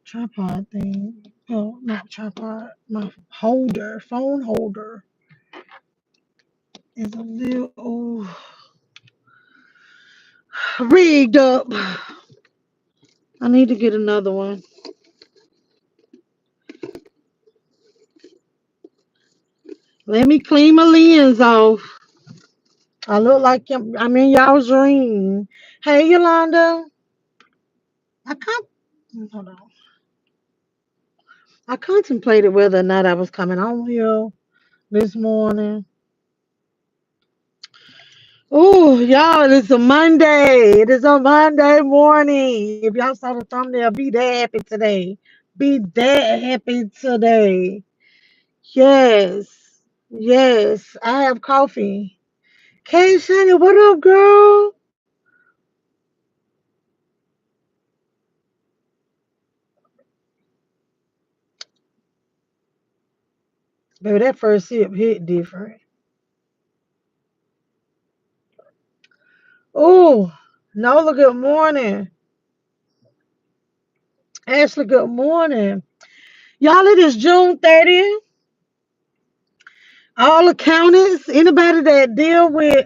tripod thing. Oh, not tripod. My phone holder is a little rigged up. I need to get another one. Let me clean my lens off. I look like I'm in y'all's dream. Hey, Yolanda. I can't. Hold on. I contemplated whether or not I was coming on here this morning. Oh, y'all, it's a Monday. It is a Monday morning. If y'all saw the thumbnail, be that happy today. Be that happy today. Yes. Yes. I have coffee. Kay Shani, what up, girl? Baby, that first sip hit different. Oh, Nola, good morning. Ashley, good morning. Y'all, it is June 30th. All accountants, anybody that deal with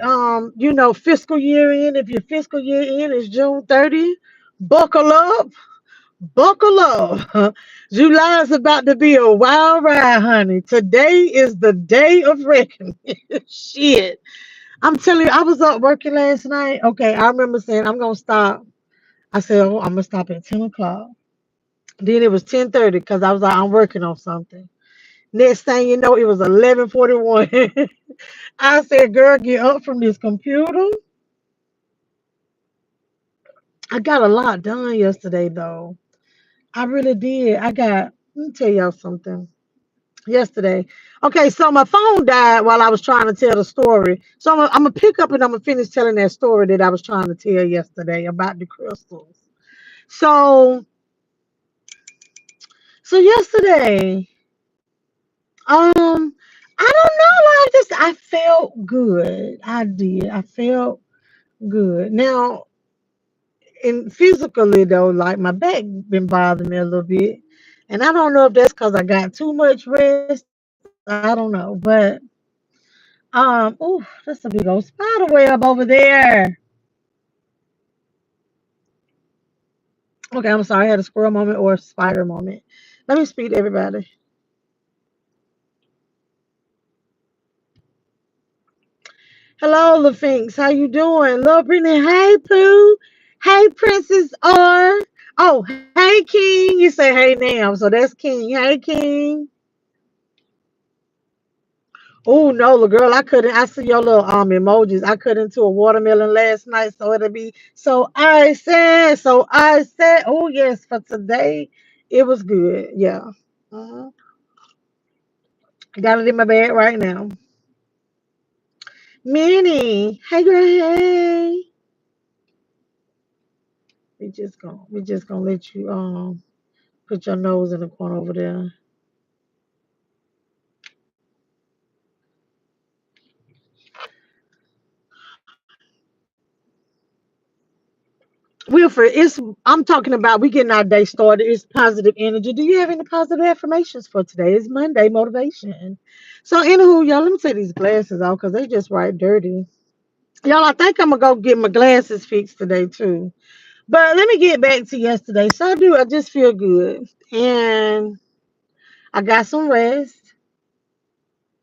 fiscal year end, if your fiscal year end is June 30th, buckle up, buckle up. July is about to be a wild ride, honey. Today is the day of reckoning. Shit. I'm telling you, I was up working last night. Okay, I remember saying I'm gonna stop. I said, oh, I'm gonna stop at 10 o'clock. Then it was 10:30 because I was like, I'm working on something. Next thing you know, it was 11:41. I said, girl, get up from this computer. I got a lot done yesterday, though. I really did. Let me tell y'all something. Yesterday. Okay, so my phone died while I was trying to tell the story. So I'm going to pick up and I'm going to finish telling that story that I was trying to tell yesterday about the crystals. So, so yesterday, I don't know. I felt good. I did. I felt good. Now, and physically though, like my back been bothering me a little bit, and I don't know if that's because I got too much rest. I don't know, but oh, that's a big old spider web over there. Okay, I'm sorry, I had a squirrel moment or a spider moment. Let me speak to everybody. Hello, LaFinks, how you doing? Love Brittany, hey Pooh, hey Princess R. Oh, hey King. You say hey now, so that's King. Hey King. Oh no, little girl, I couldn't. I see your little emojis. I cut into a watermelon last night, so it'll be so I said. So I said, oh yes, for today, it was good. Yeah, I got it in my bag right now. Minnie, hey girl, hey. We just gonna let you put your nose in the corner over there. Wilfred, I'm talking about we getting our day started. It's positive energy. Do you have any positive affirmations for today? It's Monday motivation. So anywho, y'all, let me take these glasses off because they just right dirty. Y'all, I think I'm gonna go get my glasses fixed today too. But let me get back to yesterday. So I just feel good. And I got some rest.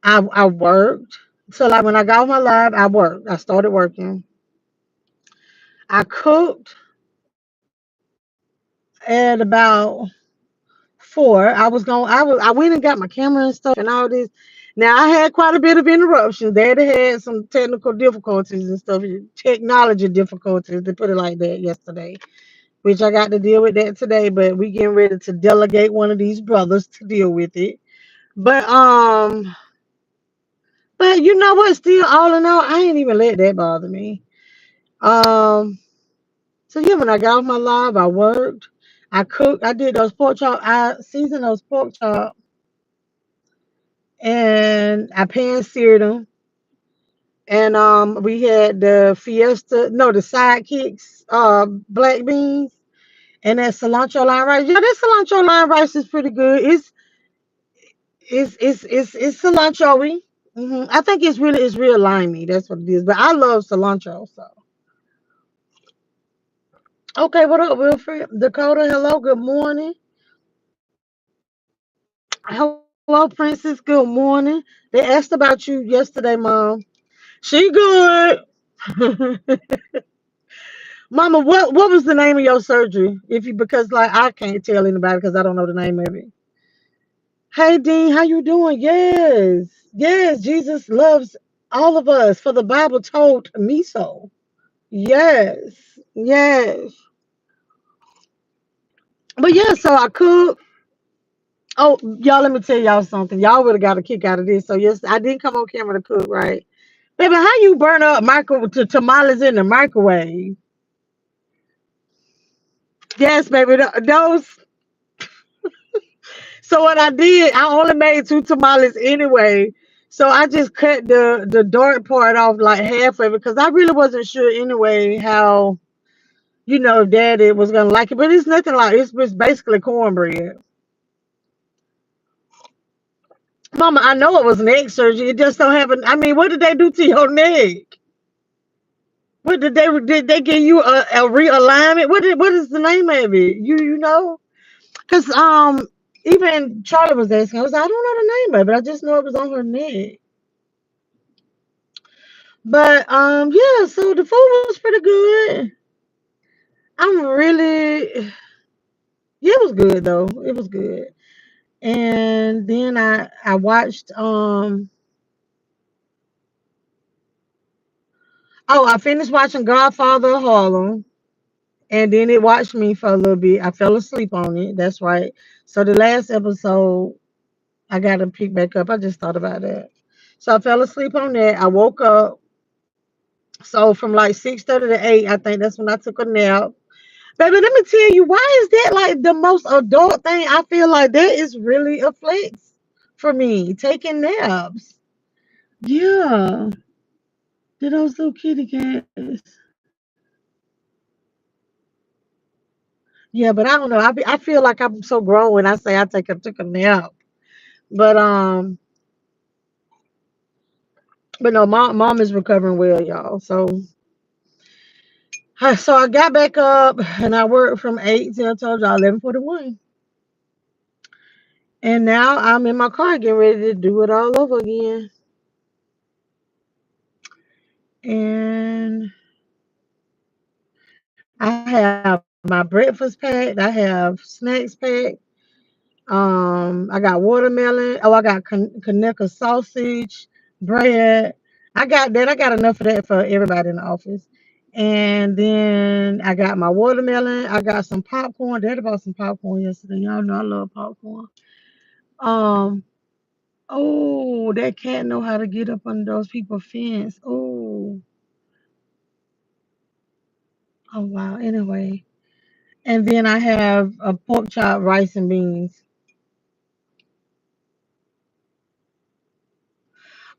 I worked. So like when I got on my live, I worked. I started working. I cooked at about 4. I went and got my camera and stuff and all this. Now I had quite a bit of interruptions. Daddy had some technical difficulties and stuff, technology difficulties, to put it like that, yesterday. Which I got to deal with that today, but we getting ready to delegate one of these brothers to deal with it. But you know what? Still, all in all, I ain't even let that bother me. Um, so yeah, when I got off my live, I worked. I cooked. I did those pork chop. I seasoned those pork chop and I pan seared them. And we had the Fiesta, no, the Sidekicks, black beans, and that cilantro lime rice. Yeah, that cilantro lime rice is pretty good. It's cilantro-y. I think it's real limey. That's what it is. But I love cilantro. So okay, what up, Wilfred? Dakota, hello, good morning. Hello, Princess, good morning. They asked about you yesterday, Mom. She good. Mama, what was the name of your surgery? If you because like I can't tell anybody because I don't know the name of it. Hey Dean, how you doing? Yes. Yes, Jesus loves all of us, for the Bible told me so. Yes. Yes. But yeah, so I cook. Oh, y'all, let me tell y'all something. Y'all would have got a kick out of this. So yes, I didn't come on camera to cook, right? Baby, how you burn up tamales in the microwave? Yes, baby. Those. So what I did, I only made two tamales anyway. So I just cut the dark part off like half of it because I really wasn't sure anyway how if Daddy was gonna like it. But it's nothing like it's basically cornbread. Mama, I know it was neck surgery. It just don't happen. I mean, what did they do to your neck? What did they give you a realignment? What is the name of it? You know? Cause even Charlie was asking. I was like, I don't know the name of it. I just know it was on her neck. But yeah, so the food was pretty good. I'm really yeah, it was good though. It was good. And then I watched I finished watching Godfather of Harlem, and then it watched me for a little bit. I fell asleep on it. That's right. So the last episode I gotta pick back up. I just thought about that. So I fell asleep on that. I woke up. So from like 6:30 to 8, I think that's when I took a nap. Baby, let me tell you, why is that like the most adult thing? I feel like that is really a flex for me, taking naps. Yeah. Did those little kitty cats? Yeah, but I don't know. I feel like I'm so grown when I say took a nap. But no, mom is recovering well, y'all. So I got back up and I worked from 8 till I told y'all 11:41. And now I'm in my car getting ready to do it all over again. And I have my breakfast packed. I have snacks packed. I got watermelon. Oh, I got Kaneka sausage, bread. I got that. I got enough of that for everybody in the office. And then I got my watermelon. I got some popcorn. Daddy bought some popcorn yesterday. Y'all know I love popcorn. Um, oh, that cat know how to get up under those people's fence. Oh wow. Anyway. And then I have a pork chop, rice and beans.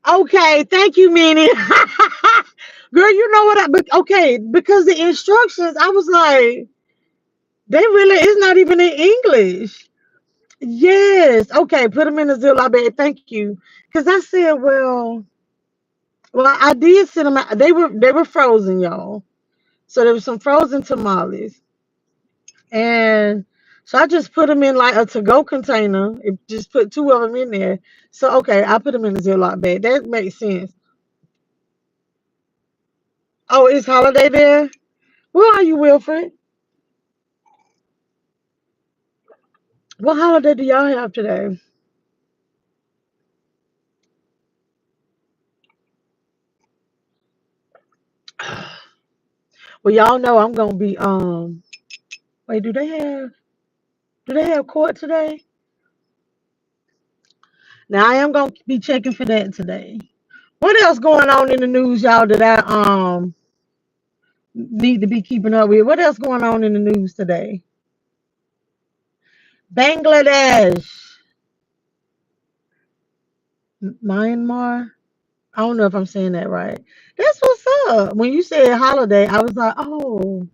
Okay, thank you, Minnie. Girl, you know what? Okay, because the instructions, I was like, they really is not even in English. Yes. Okay, put them in the Ziploc bag. Thank you. Because I said, well, I did send them out. They were frozen, y'all. So there was some frozen tamales, and so I just put them in like a to-go container. Just put two of them in there. So okay, I put them in the Ziploc bag. That makes sense. Oh, it's holiday there. Where are you, Wilfred? What holiday do y'all have today? Well, y'all know I'm gonna be wait, do they have court today? Now I am gonna be checking for that today. What else going on in the news, y'all, that I need to be keeping up with? What else going on in the news today? Bangladesh, Myanmar. I don't know if I'm saying that right. That's what's up. When you said holiday, I was like, oh,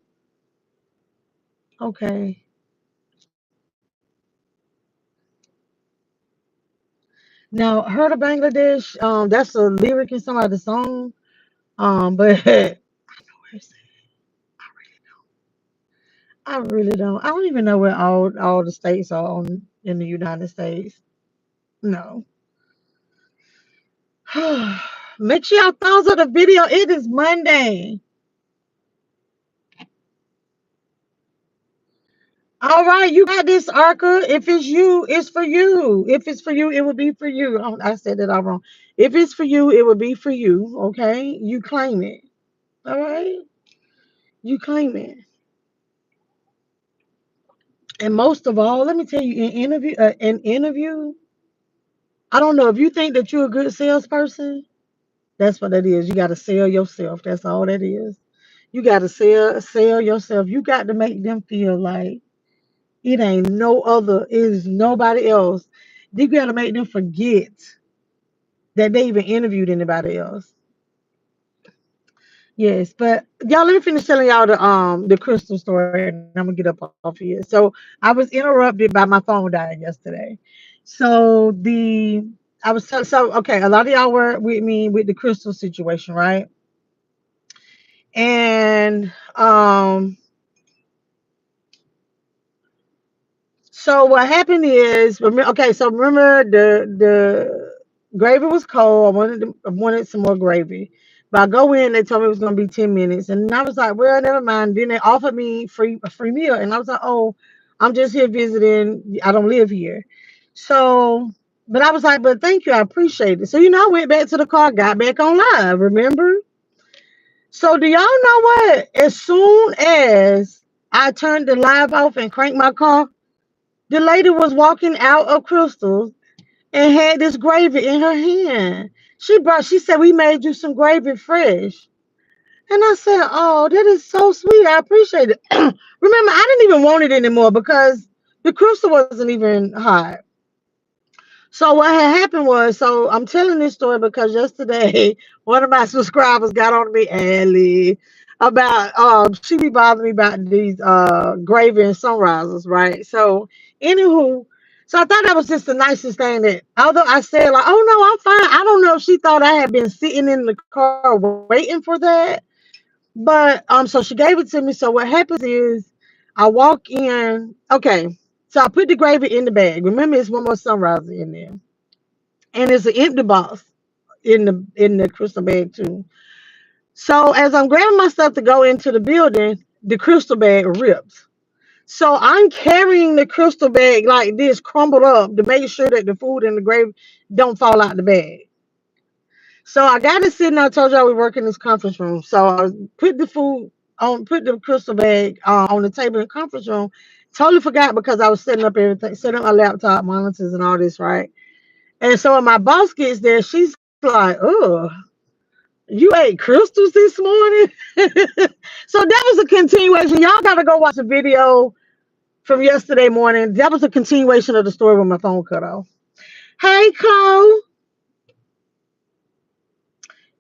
okay. Now, heard of Bangladesh? That's a lyric in some of the song. But I really don't. I don't even know where all the states are in the United States. No. Make sure y'all thumbs up the video. It is Monday. All right, you got this, Arca. If it's you, it's for you. If it's for you, it will be for you. Oh, I said that all wrong. If it's for you, it will be for you. Okay, you claim it. All right, you claim it. And most of all, let me tell you, an interview. I don't know if you think that you're a good salesperson. That's what that is. You got to sell yourself. That's all that is. You got to sell yourself. You got to make them feel like it ain't no other. It is nobody else. You got to make them forget that they even interviewed anybody else. Yes, but y'all, let me finish telling y'all the crystal story, and I'm gonna get up off here. So I was interrupted by my phone dying yesterday. So okay, a lot of y'all were with me with the crystal situation, right? And so what happened is, okay, so remember the gravy was cold. I wanted some more gravy, but I go in. They told me it was gonna be 10 minutes, and I was like, well, never mind. Then they offered me a free meal, and I was like, oh, I'm just here visiting. I don't live here, so. But I was like, but thank you, I appreciate it. So I went back to the car, got back on live. Remember? So do y'all know what? As soon as I turned the live off and cranked my car, the lady was walking out of Crystal's and had this gravy in her hand. She said, we made you some gravy fresh. And I said, oh, that is so sweet. I appreciate it. Remember, I didn't even want it anymore because the Crystal wasn't even hot. So what had happened was, so I'm telling this story because yesterday one of my subscribers got on me, Allie, about she be bothering me about these gravy and sunrises, right? So anywho, so I thought that was just the nicest thing that although I said like, oh no, I'm fine. I don't know if she thought I had been sitting in the car waiting for that. But so she gave it to me. So what happens is I walk in, okay. So I put the gravy in the bag. Remember, it's one more sunrise in there and it's an empty box in the crystal bag too. So as I'm grabbing my stuff to go into the building, the crystal bag rips. So I'm carrying the crystal bag like this, crumbled up, to make sure that the food and the gravy don't fall out the bag. So I got it sitting. I told y'all we work in this conference room. So I put the food on, put the crystal bag on the table in the conference room. Totally forgot because I was setting up everything, setting up my laptop, monitors, and all this, right? And so when my boss gets there, she's like, "Oh, you ate crystals this morning?" So that was a continuation. Y'all got to go watch the video from yesterday morning. That was a continuation of the story when my phone cut off. Hey, Chloe.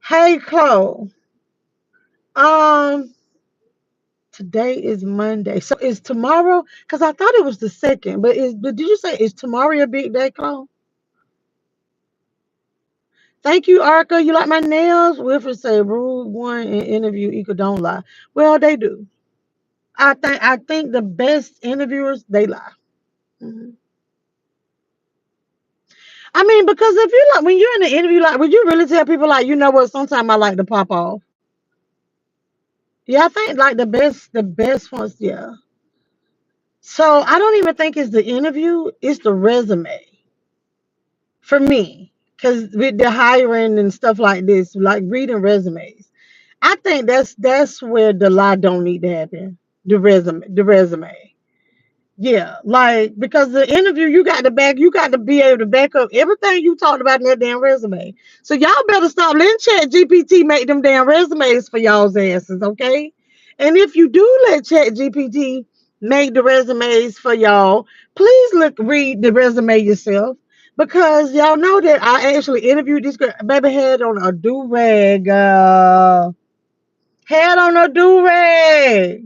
Hey, Chloe. Um, Today is Monday. So is tomorrow? Because I thought it was the second, but did you say is tomorrow a big day, Chloe? Thank you, Arca. You like my nails? Wilfred say rule one in interview equal don't lie. Well, they do. I think the best interviewers they lie. Mhm. I mean, because if you like when you're in an interview, like, would you really tell people like, you know what? Sometimes I like to pop off. Yeah, I think like the best ones. Yeah. So I don't even think it's the interview; it's the resume for me. Because with the hiring and stuff like this, like reading resumes, I think that's where the lie don't need to happen. The resume. Yeah, like because the interview you got to be able to back up everything you talked about in that damn resume. So y'all better stop letting Chat GPT make them damn resumes for y'all's asses, okay? And if you do let Chat GPT make the resumes for y'all, please read the resume yourself. Because y'all know that I actually interviewed this girl. Baby had on a do rag. Had on a do rag.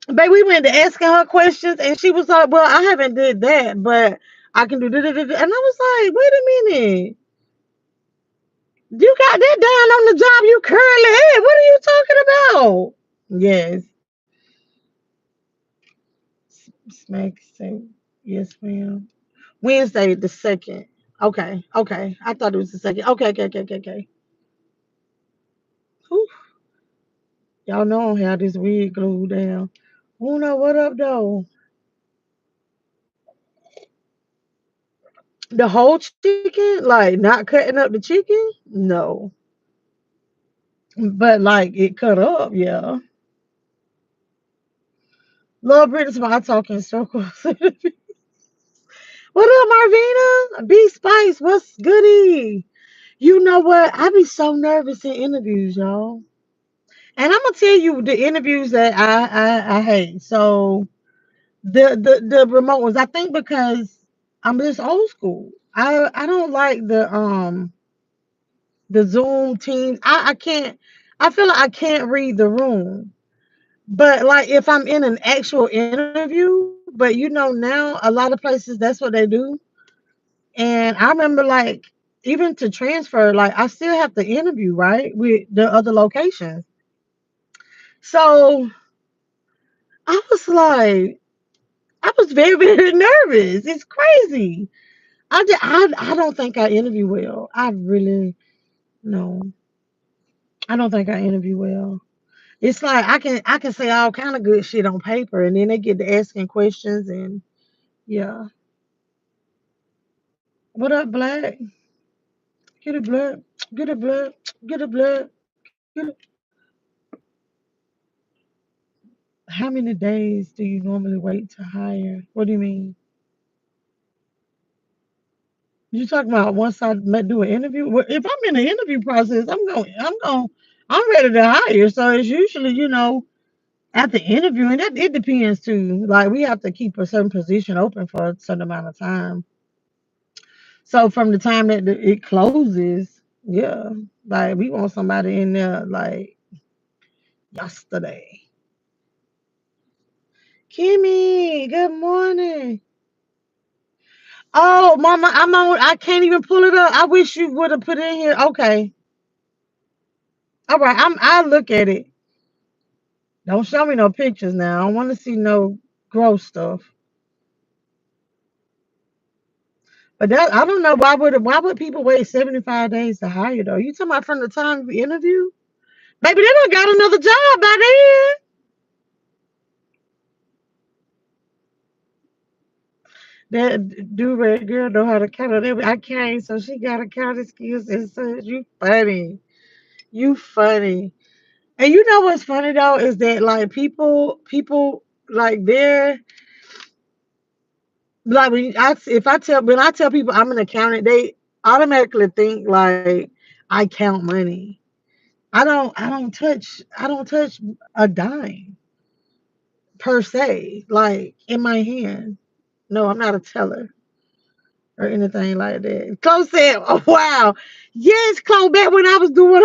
Baby, we went to asking her questions, and she was like, "Well, I haven't did that, but I can do da da da." And I was like, "Wait a minute, you got that down on the job you currently at? What are you talking about?" Yes, smack say yes, ma'am. Wednesday the second. Okay, okay. I thought it was the second. Okay, okay, okay, okay, okay. Whew. Y'all know how this wig glued down. Oh no, what up though? The whole chicken, like not cutting up the chicken? No. But like it cut up, yeah. Love British my talking circles. What up, Marvina? B Spice, what's goody? You know what? I be so nervous in interviews, y'all. And I'm gonna tell you the interviews that I hate. So the remote ones, I think because I'm just old school. I don't like the Zoom teams. I can't. I feel like I can't read the room. But like if I'm in an actual interview, but now a lot of places that's what they do. And I remember like even to transfer, like I still have to interview, right? With the other locations. So I was like, I was very, very nervous. It's crazy. I don't think I interview well. I really no. I don't think I interview well. It's like I can say all kind of good shit on paper, and then they get to asking questions, and yeah. What up, Black? Get a blood. Get a blood. Get a blood. Get a... How many days do you normally wait to hire? What do you mean? You talking about once I do an interview? Well, if I'm in the interview process, I'm ready to hire. So it's usually, at the interview, and that it depends too. Like we have to keep a certain position open for a certain amount of time. So from the time that it closes, yeah, like we want somebody in there like yesterday. Kimmy, good morning. Oh, Mama, I'm on. I can't even pull it up. I wish you would have put it in here. Okay, all right. I'll look at it. Don't show me no pictures now. I don't want to see no gross stuff. But that I don't know why would people wait 75 days to hire though? You talking about from the time you interview? Maybe they don't got another job by then. That do red girl know how to count on every. I can't, so she got accounting skills and such. You funny. You funny. And you know what's funny though is that like people like they're like when I tell people I'm an accountant, they automatically think like I count money. I don't touch a dime per se like in my hand. No, I'm not a teller or anything like that. Chloe said, "Oh wow, yes, Chloe." Back when I was doing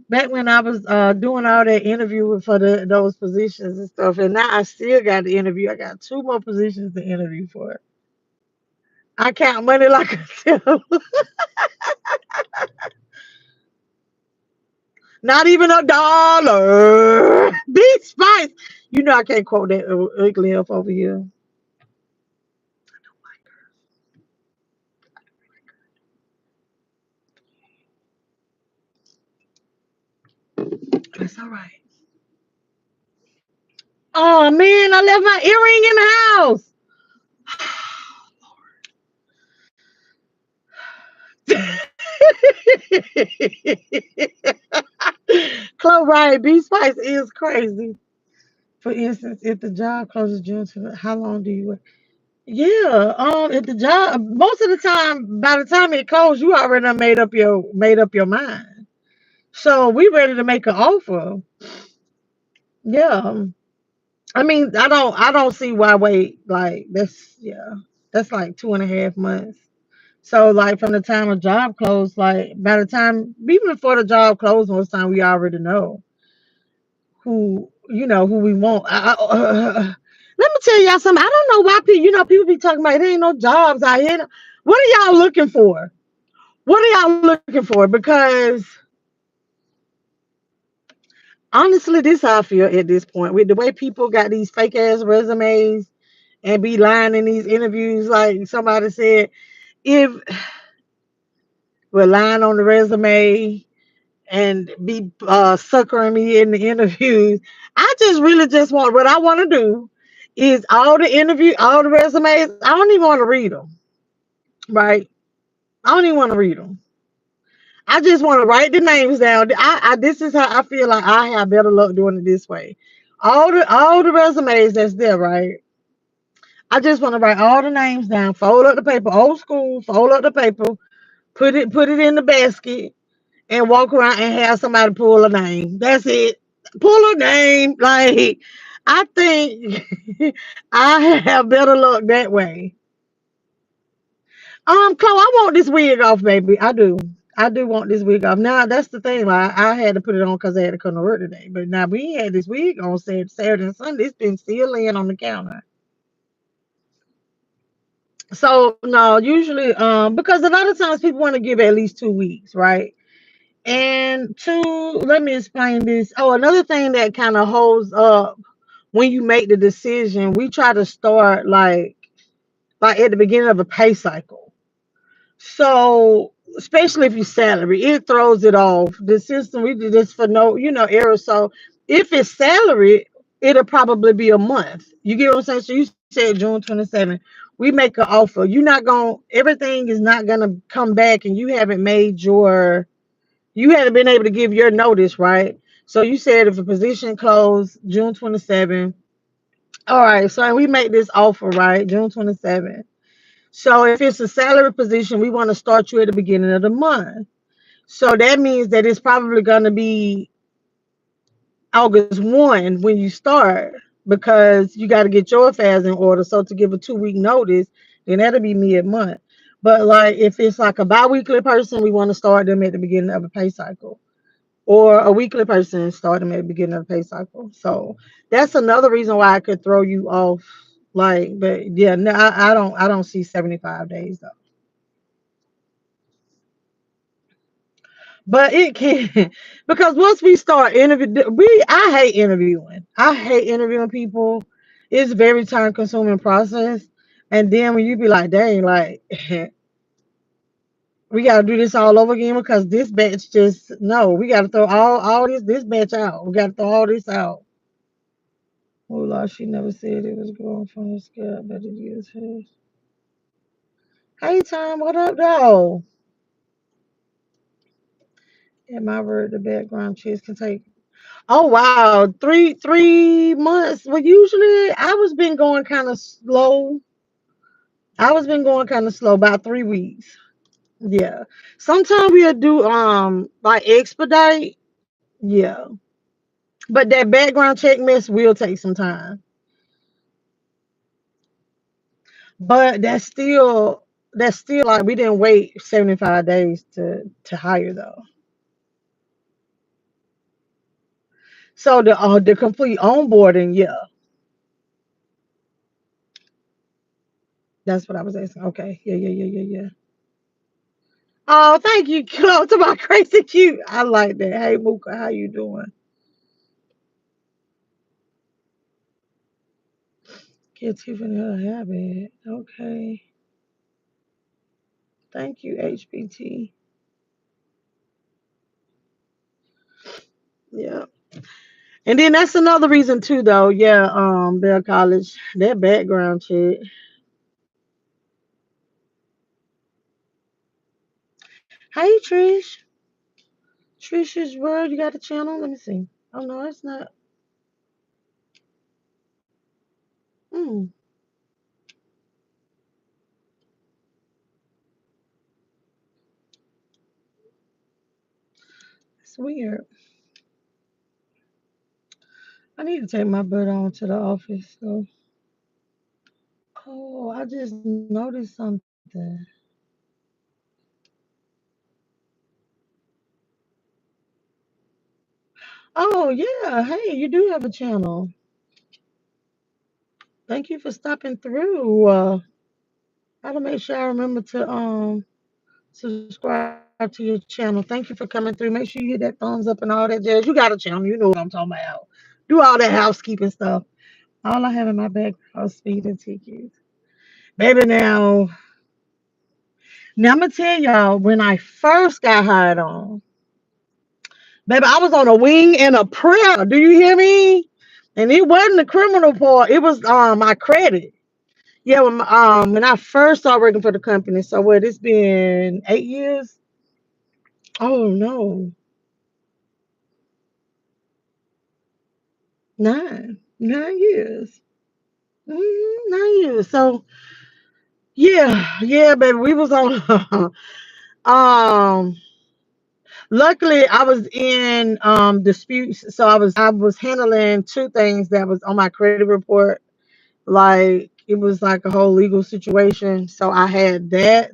back when I was doing all that interviewing for those positions and stuff, and now I still got the interview. I got two more positions to interview for. I count money like a teller. Not even a dollar. Big Spice. You know I can't quote that ugly elf over here. That's all right. Oh man, I left my earring in the house. Chloe, right? B Spice is crazy. For instance, if the job closes June to how long do you work? Yeah, if the job most of the time, by the time it closes, you already done made up your mind. So we ready to make an offer. Yeah. I mean, I don't see why wait. Like that's yeah, that's like 2.5 months. So like from the time a job closed, like by the time even before the job closed, most time we already know who we want. Let me tell y'all something. I don't know why people be talking about there ain't no jobs out here. What are y'all looking for? What are y'all looking for? Because honestly, this how I feel at this point with the way people got these fake ass resumes and be lying in these interviews. Like somebody said, if we're lying on the resume and be suckering me in the interviews. I just really just want what I want to do is all the resumes. I don't even want to read them, right? I don't even want to read them. I just want to write the names down. This is how I feel like I have better luck doing it this way. All the resumes that's there, right? I just want to write all the names down, fold up the paper, old school, fold up the paper, put it in the basket, and walk around and have somebody pull a name. That's it. Pull a name. Like I think I have better luck that way. Chloe, I want this wig off, baby. I do. I do want this wig off. Now that's the thing. Like I had to put it on because I had to come to work today. But now we had this wig on Saturday and Sunday. It's been still laying on the counter. So no, usually because a lot of times people want to give at least 2 weeks, right? And two, let me explain this. Oh, another thing that kind of holds up when you make the decision, we try to start like at the beginning of a pay cycle. So especially if you salary, it throws it off. The system we did this for no error. So if it's salary, it'll probably be a month. You get what I'm saying? So you said June 27th. We make an offer. You're not gonna everything is not gonna come back and you hadn't been able to give your notice, right? So you said if a position closed June 27th. All right, so we make this offer, right? June 27th. So if it's a salary position, we want to start you at the beginning of the month. So that means that it's probably going to be August 1 when you start because you got to get your affairs in order. So to give a 2 week notice, then that'll be mid month. But like if it's like a bi-weekly person, we want to start them at the beginning of a pay cycle. Or a weekly person start them at the beginning of the pay cycle. So that's another reason why I could throw you off. Like, but yeah, no, I don't see 75 days though. But it can because once we start interviewing, I hate interviewing. I hate interviewing people. It's a very time consuming process. And then when you be like, dang, like we gotta do this all over again because this batch just no, we gotta throw all this batch out. We gotta throw all this out. Oh Lord, she never said it was growing from the scalp, but it is hers. Hey Tom, what up though? In my word, the background checks can take. Oh wow, three months. Well, usually I was been going kind of slow. I was been going kind of slow, about 3 weeks. Yeah. Sometimes we'll do like expedite. Yeah. But that background check mess will take some time. But that's still like we didn't wait 75 days to hire though. So the complete onboarding, yeah, that's what I was asking. Okay, yeah, yeah, yeah, yeah, yeah. Oh, thank you, Chloe, to my crazy cute. I like that. Hey, Mooka, how you doing? Get Tiffany her habit. Okay, thank you, HBT. Yeah, and then that's another reason too, though. Yeah, Bell College, that background check. Hey, Trish. Trish's World, you got a channel? Let me see. Oh no, it's not. Hmm, it's weird. I need to take my butt on to the office. So, oh, I just noticed something. Oh yeah, hey, you do have a channel. Thank you for stopping through. Gotta make sure I remember to subscribe to your channel. Thank you for coming through. Make sure you hit that thumbs up and all that jazz. You got a channel, you know what I'm talking about. Do all that housekeeping stuff. All I have in my background is speeding tickets. Baby, now I'm gonna tell y'all when I first got hired on, baby, I was on a wing and a prayer. Do you hear me? And it wasn't the criminal part. It was my credit. Yeah, when I first started working for the company. So what? It's been 8 years. Oh no, 9 years. 9 years. So yeah, baby, we was on. um, luckily, I was in disputes, so I was handling two things that was on my credit report. Like it was like a whole legal situation. So I had that.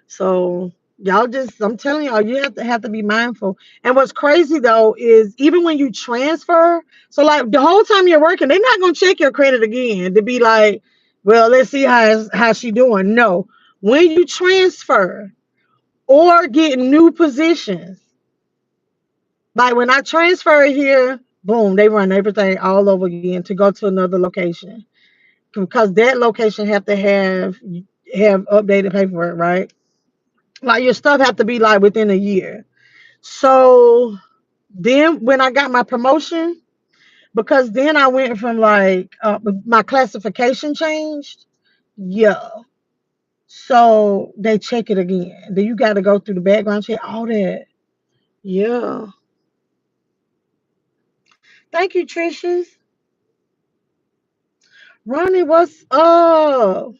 So y'all just I'm telling y'all, you have to be mindful. And what's crazy though is even when you transfer, so like the whole time you're working, they're not gonna check your credit again to be like, well, let's see how she doing. No. When you transfer or get new positions, like when I transfer here, boom, they run everything all over again to go to another location. Because that location have to have updated paperwork, right? Like your stuff have to be like within a year. So then when I got my promotion, because then I went from like my classification changed. Yeah. So they check it again. Then you got to go through the background check, all that. Yeah. Thank you, Tricious. Ronnie, what's up?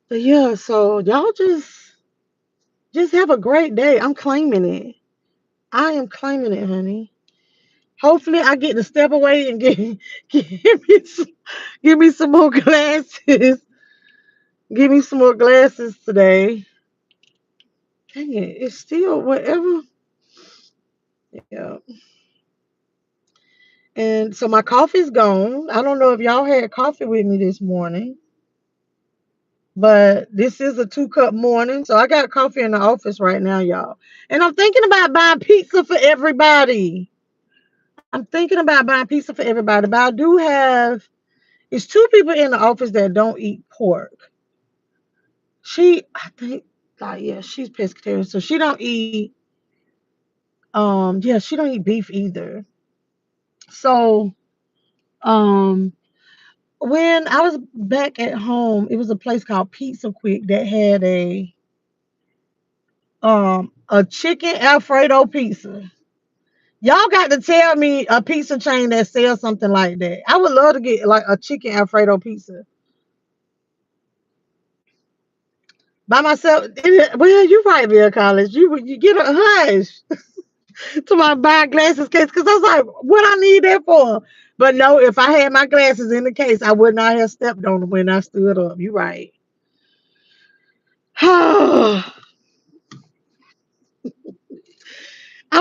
But yeah, so y'all just have a great day. I'm claiming it. I am claiming it, honey. Hopefully, I get to step away and give me some, give me some more glasses. Give me some more glasses today. Dang it, it's still whatever. Yeah. And so my coffee's gone. I don't know if y'all had coffee with me this morning, but this is a 2 cup morning. So I got coffee in the office right now, y'all. And I'm thinking about buying pizza for everybody. I'm thinking about buying pizza for everybody, but I do have it's two people in the office that don't eat pork. I think, like, yeah, she's pescatarian, so she don't eat. Yeah, she don't eat beef either. So, um, when I was back at home, it was a place called Pizza Quick that had a chicken Alfredo pizza. Y'all got to tell me a pizza chain that sells something like that. I would love to get like a chicken Alfredo pizza by myself. Well, you're right, Bill College. You get a hush to my buying glasses case because I was like, what I need that for? But no, if I had my glasses in the case, I would not have stepped on them when I stood up. You're right. I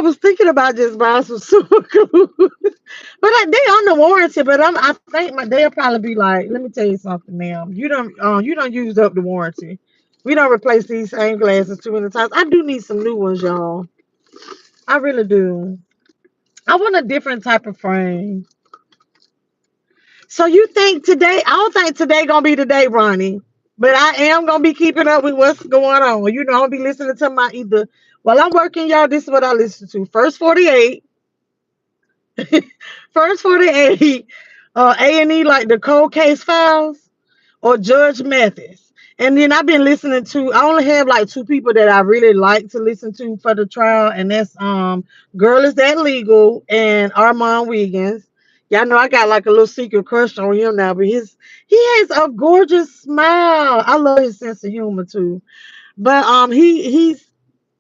was thinking about just buying some super glue, but like, they on the warranty. But I think they'll probably be like, let me tell you something, ma'am. You don't use up the warranty. We don't replace these same glasses too many times. I do need some new ones, y'all. I really do. I want a different type of frame. So you think today? I don't think today gonna be the day, Ronnie. But I am gonna be keeping up with what's going on. You know, I'm gonna be listening to my either while I'm working, y'all. This is what I listen to. First 48, A&E like the cold case files or Judge Mathis. And then I've been listening to. I only have like two people that I really like to listen to for the trial, and that's Girl Is That Legal and Armand Wiggins. Y'all know I got like a little secret crush on him now, but he has a gorgeous smile. I love his sense of humor too. But he's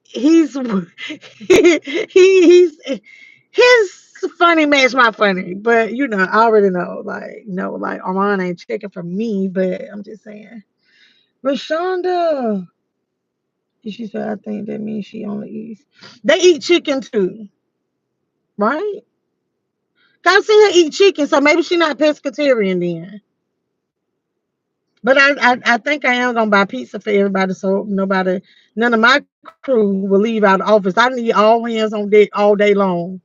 he, he's his funny match my funny, but I already know. Like, like Armand ain't checking for me, but I'm just saying. Rashonda, she said, I think that means she only eats. They eat chicken too, right? I see her eat chicken, so maybe she not pescatarian then. But I think I am gonna buy pizza for everybody, so none of my crew will leave out of the office. I need all hands on deck all day long.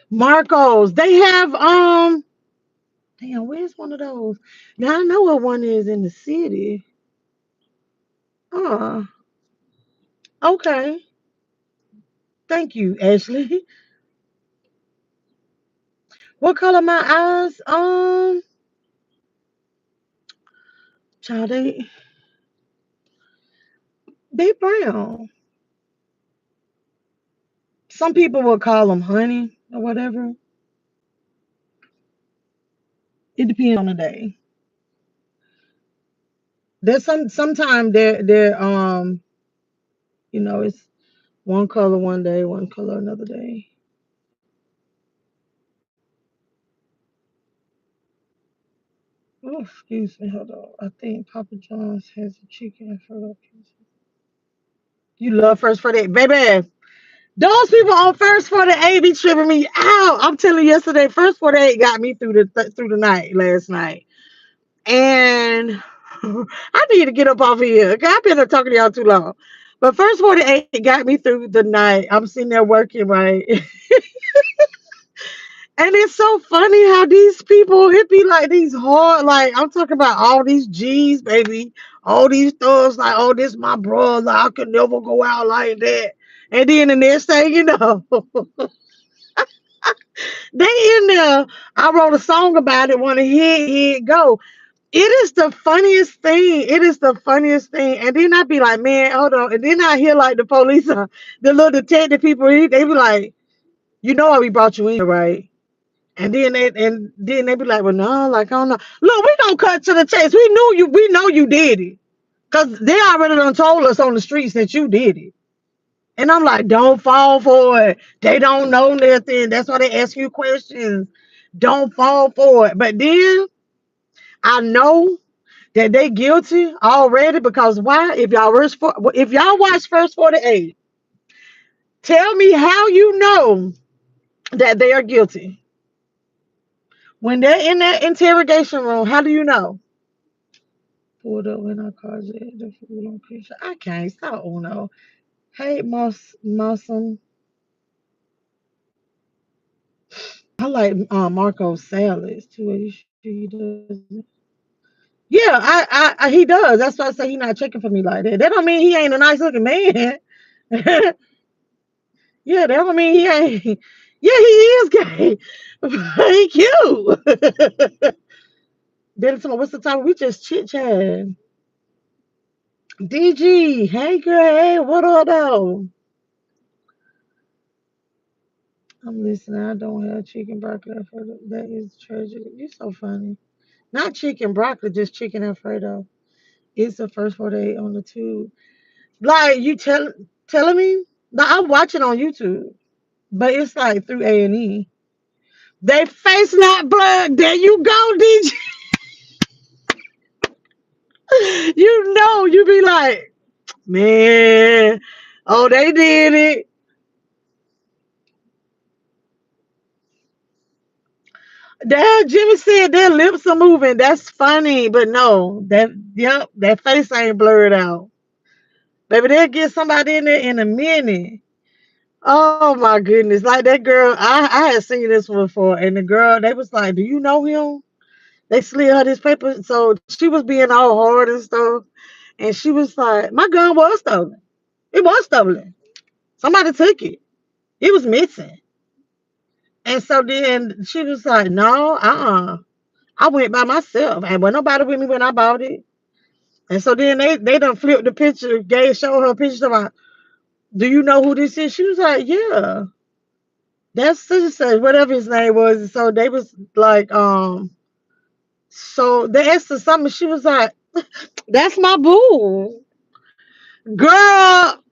Marcos, they have damn, where's one of those? Now I know what one is in the city. Oh, okay. Thank you, Ashley. What color my eyes? Child, they brown. Some people will call them honey or whatever. It depends on the day. There's sometimes it's one color one day, one color another day. Oh, excuse me, hold on. I think Papa John's has a chicken Alfredo pizza. You love First 48, baby. Those people on First 48 be tripping me out. I'm telling you, yesterday, First 48 got me through the night last night. And I need to get up off here. 'Cause I've been there talking to y'all too long. But First 48 got me through the night. I'm sitting there working, right? And it's so funny how these people, it be like these hard, like I'm talking about all these G's, baby. All these thugs, like, oh, this my brother. I could never go out like that. And then the next thing you know, they in there. I wrote a song about it, want to hear it go. It is the funniest thing. It is the funniest thing. And then I be like, man, hold on. And then I hear like the police, the little detective people, they be like, you know why we brought you in here, right? And then they be like, well, no, like I don't know. Look, we gonna cut to the chase. We know you did it. Cause they already done told us on the streets that you did it. And I'm like, don't fall for it. They don't know nothing. That's why they ask you questions. Don't fall for it. But then I know that they guilty already because why? If y'all watch First 48, tell me how you know that they are guilty. When they're in that interrogation room, how do you know? Pulled up when I called it the food location. I can't stop Uno. Hey, Mossum. I like Marco's salads too. Are you sure he doesn't? Yeah, he does. That's why I say he not checking for me like that. That don't mean he ain't a nice looking man. Yeah, that don't mean he ain't. Yeah, he is gay. He cute. Then someone, what's the time? We just chit chat. DG, hey girl, hey, what up though? I'm listening. I don't have chicken broccoli Alfredo. That is tragic. You're so funny. Not chicken broccoli, just chicken Alfredo. It's the first 48 on the tube. Like you telling me? No, I watch it on YouTube, but it's like through A&E. They face not blood. There you go, DJ. You be like, man, oh, they did it. That Jimmy said their lips are moving. That's funny, but no, that face ain't blurred out. Baby, they'll get somebody in there in a minute. Oh my goodness. Like that girl, I had seen this one before, and the girl, they was like, do you know him? They slid her this paper. So she was being all hard and stuff. And she was like, my gun was stolen. It was stolen. Somebody took it. It was missing. And so then she was like, no, I went by myself. And wasn't nobody with me when I bought it. And so then they done flipped the picture, showed her a picture about, do you know who this is? She was like, yeah. That's such whatever his name was. So they was like, so they asked her something. She was like, that's my boo. Girl.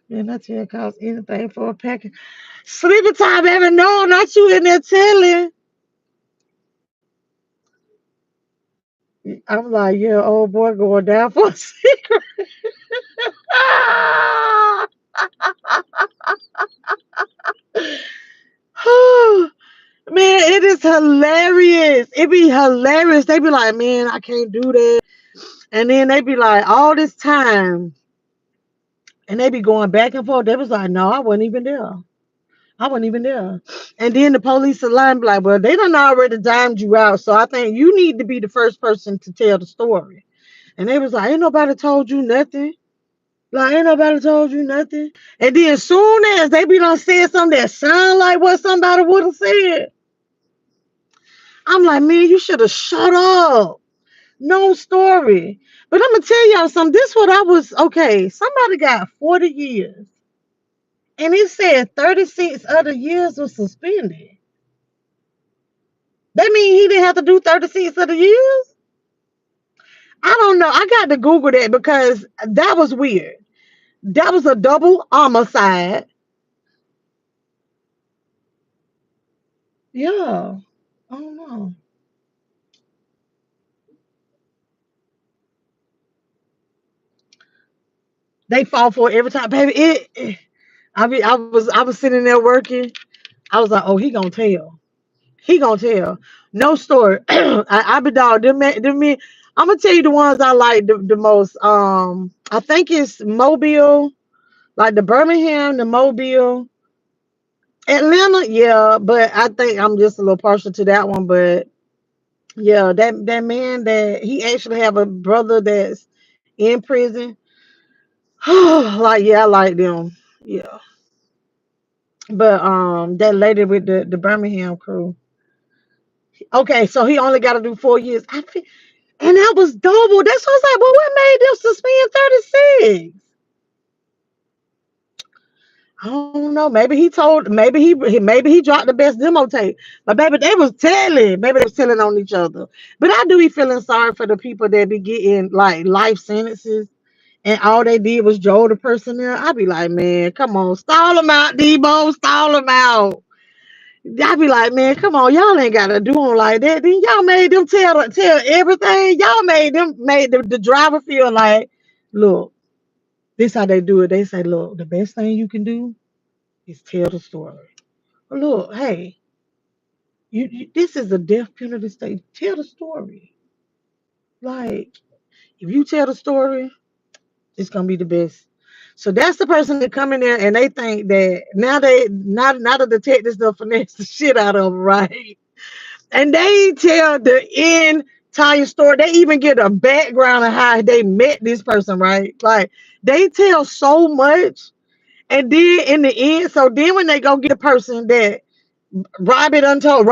Man, that tell cost anything for a package. Sleepy time, baby. No, not you in there telling. I'm like, yeah, old boy going down for a secret. Man, it is hilarious. It be hilarious. They be like, man, I can't do that. And then they be like, all this time. And they be going back and forth. They was like, no, I wasn't even there. I wasn't even there. And then the police line be like, well, they done already dimed you out. So I think you need to be the first person to tell the story. And they was like, ain't nobody told you nothing. Like, ain't nobody told you nothing. And then soon as they be done said something that sound like what somebody would have said, I'm like, man, you should have shut up. No story. But I'm gonna tell y'all something. This what I was okay. Somebody got 40 years. And it said 36 other years was suspended. That mean he didn't have to do 36 other years? I don't know. I got to Google that because that was weird. That was a double homicide. Yeah. I don't know. They fall for it every time, baby. I was sitting there working. I was like, oh, he gonna tell. He gonna tell. No story. I be dog. Them men. I'm gonna tell you the ones I like the most. I think it's Mobile, like the Birmingham, the Mobile, Atlanta. Yeah, but I think I'm just a little partial to that one. But yeah, that man that he actually have a brother that's in prison. Like yeah, I like them. Yeah, but that lady with the Birmingham crew. Okay, so he only got to do 4 years. And that was double. That's what I was like. Well, what made them suspend 36? I don't know. Maybe he told. Maybe he dropped the best demo tape. But baby, they was telling. Maybe they was telling on each other. But I do be feeling sorry for the people that be getting like life sentences, and all they did was drove the person there. I be like, man, come on, stall them out, Debo, stall them out. I be like, man, come on, y'all ain't gotta do them like that. Then y'all made them tell everything. Y'all made the driver feel like, look, this how they do it. They say, look, the best thing you can do is tell the story. Look, hey, this is a death penalty state. Tell the story. Like, if you tell the story, it's gonna be the best. So that's the person that come in there and they think that now the detectives done finesse the shit out of them, right? And they tell the entire story. They even get a background of how they met this person, right? Like they tell so much. And then in the end, so then when they go get the person that Robbie done told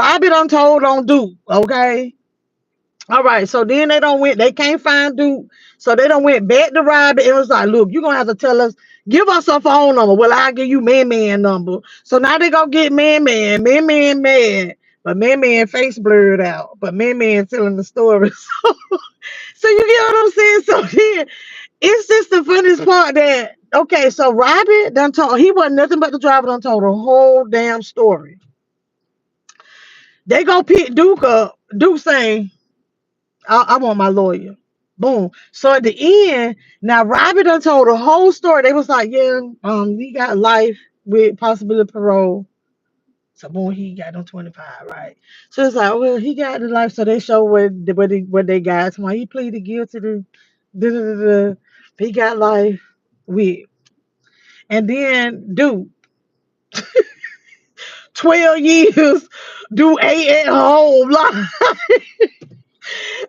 on Duke, okay? All right, so then they can't find Duke. So they don't went back to Robbie and was like, look, you're gonna have to tell us, give us a phone number. Well, I'll give you Man number. So now they go get Man mad. But Man face blurred out. But Man telling the story. So you get what I'm saying? So then it's just the funniest part that okay, so Robbie done told he wasn't nothing but the driver done told the whole damn story. They go pick Duke up. Duke saying, I want my lawyer. Boom. So at the end, now Robbie done told the whole story. They was like, yeah, we got life with possibility parole. So boom, he got on 25, right? So it's like, well, he got the life. So they show what they got. So he pleaded guilty to da, da, da, da. He got life with. And then dude, 12 years, do 8 at home. Like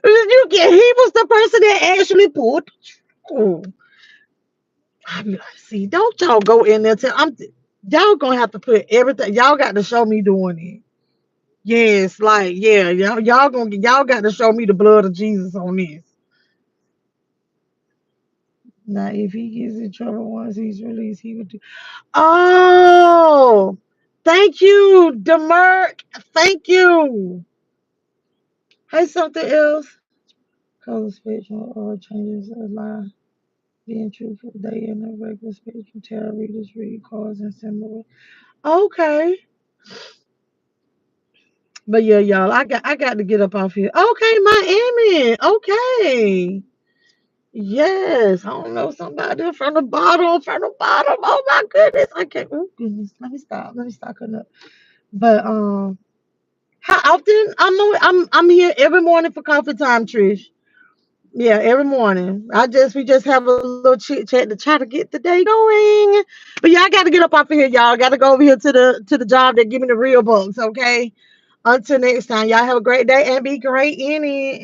you get he was the person that actually pulled the trigger. I be like, see, don't y'all go in there tell y'all gonna have to put everything. Y'all got to show me doing it. Yes, like yeah, y'all got to show me the blood of Jesus on this. Now, if he gets in trouble once he's released, he would do. Oh, thank you, Demerk. Thank you. Hey, something else. Color switch or changes a line. Being truthful, they in a regular speech can tell readers read cards and similar. Okay. But yeah, y'all, I got to get up off here. Okay, Miami. Okay. Yes. I don't know somebody from the bottom, from the bottom. Oh my goodness. I can't. Oh goodness. Let me stop. Let me stop cutting up. But how often I'm here every morning for coffee time, Trish. Yeah, every morning. We just have a little chit chat to try to get the day going. But yeah, I gotta get up off of here, y'all. I gotta go over here to the job that give me the real bugs, okay? Until next time, y'all have a great day and be great in it.